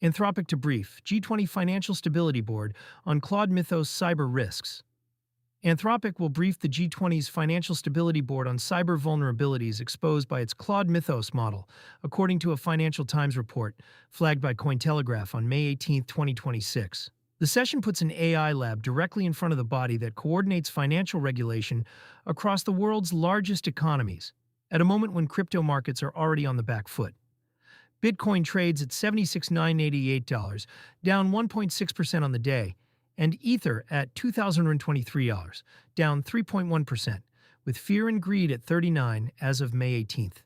Anthropic to brief G20 Financial Stability Board on Claude Mythos cyber risks. Anthropic will brief the G20's Financial Stability Board on cyber vulnerabilities exposed by its Claude Mythos model, according to a Financial Times report flagged by Cointelegraph on May 18, 2026. The session puts an AI lab directly in front of the body that coordinates financial regulation across the world's largest economies, at a moment when crypto markets are already on the back foot. Bitcoin trades at $76,988, down 1.6% on the day, and Ether at $2,023, down 3.1%, with fear and greed at 39 as of May 18th.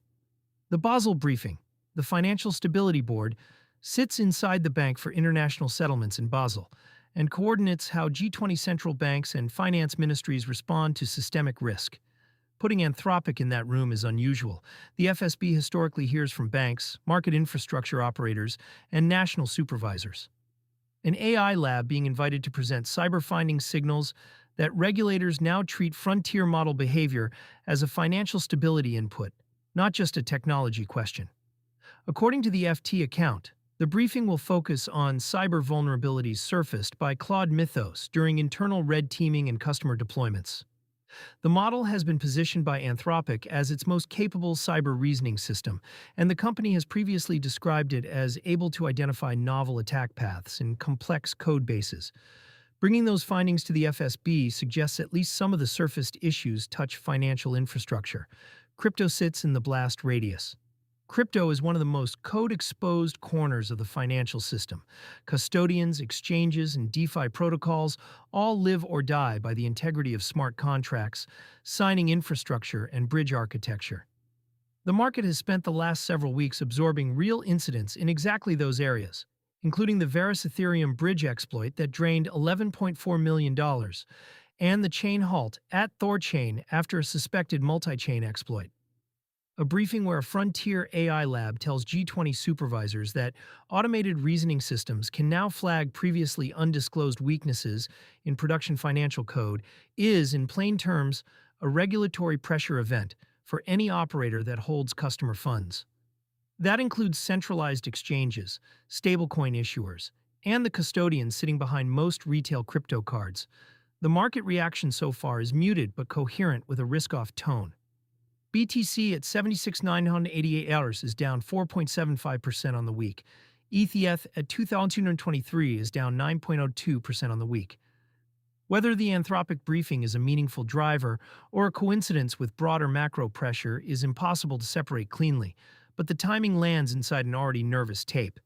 The Basel briefing, the Financial Stability Board, sits inside the Bank for International Settlements in Basel and coordinates how G20 central banks and finance ministries respond to systemic risk. Putting Anthropic in that room is unusual. The FSB historically hears from banks, market infrastructure operators, and national supervisors. An AI lab being invited to present cyber findings signals that regulators now treat frontier model behavior as a financial stability input, not just a technology question. According to the FT account, the briefing will focus on cyber vulnerabilities surfaced by Claude Mythos during internal red teaming and customer deployments. The model has been positioned by Anthropic as its most capable cyber reasoning system, and the company has previously described it as able to identify novel attack paths in complex code bases. Bringing those findings to the FSB suggests at least some of the surfaced issues touch financial infrastructure. Crypto sits in the blast radius. Crypto is one of the most code-exposed corners of the financial system. Custodians, exchanges, and DeFi protocols all live or die by the integrity of smart contracts, signing infrastructure, and bridge architecture. The market has spent the last several weeks absorbing real incidents in exactly those areas, including the Varus Ethereum bridge exploit that drained $11.4 million, and the chain halt at Thorchain after a suspected multi-chain exploit. A briefing where a frontier AI lab tells G20 supervisors that automated reasoning systems can now flag previously undisclosed weaknesses in production financial code is, in plain terms, a regulatory pressure event for any operator that holds customer funds. That includes centralized exchanges, stablecoin issuers, and the custodians sitting behind most retail crypto cards. The market reaction so far is muted but coherent with a risk-off tone. BTC at $76,988 is down 4.75% on the week. ETH at $2,223 is down 9.02% on the week. Whether the Anthropic briefing is a meaningful driver or a coincidence with broader macro pressure is impossible to separate cleanly, but the timing lands inside an already nervous tape.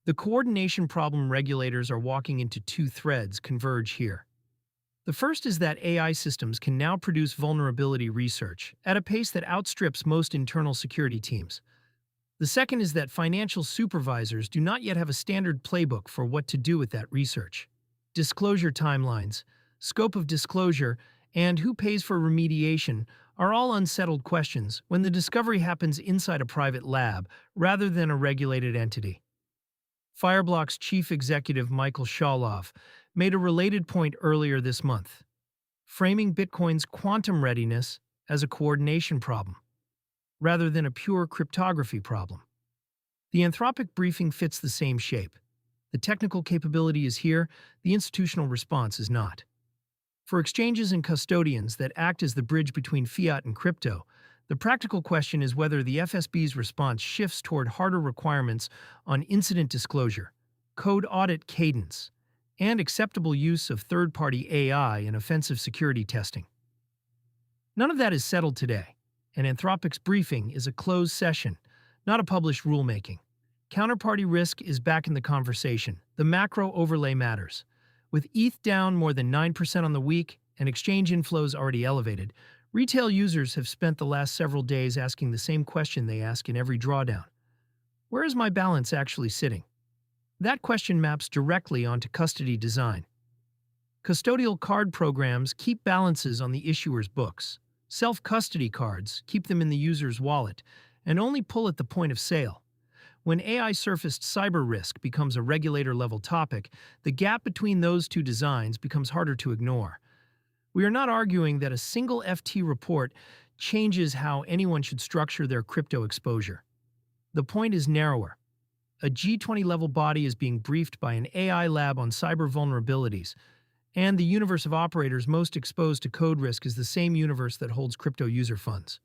The coordination problem regulators are walking into two threads converge here. The first is that AI systems can now produce vulnerability research at a pace that outstrips most internal security teams. The second is that financial supervisors do not yet have a standard playbook for what to do with that research. Disclosure timelines, scope of disclosure, and who pays for remediation are all unsettled questions when the discovery happens inside a private lab rather than a regulated entity. Fireblock's chief executive Michael Sholoff made a related point earlier this month, framing Bitcoin's quantum readiness as a coordination problem, rather than a pure cryptography problem. The Anthropic briefing fits the same shape. The technical capability is here, the institutional response is not. For exchanges and custodians that act as the bridge between fiat and crypto, the practical question is whether the FSB's response shifts toward harder requirements on incident disclosure, code audit cadence, and acceptable use of third-party AI in offensive security testing. None of that is settled today, and Anthropic's briefing is a closed session, not a published rulemaking. Counterparty risk is back in the conversation. The macro overlay matters. With ETH down more than 9% on the week and exchange inflows already elevated, retail users have spent the last several days asking the same question they ask in every drawdown. Where is my balance actually sitting? That question maps directly onto custody design. Custodial card programs keep balances on the issuer's books. Self-custody cards keep them in the user's wallet and only pull at the point of sale. When AI-surfaced cyber risk becomes a regulator-level topic, the gap between those two designs becomes harder to ignore. We are not arguing that a single FT report changes how anyone should structure their crypto exposure. The point is narrower. A G20 level body is being briefed by an AI lab on cyber vulnerabilities, and the universe of operators most exposed to code risk is the same universe that holds crypto user funds.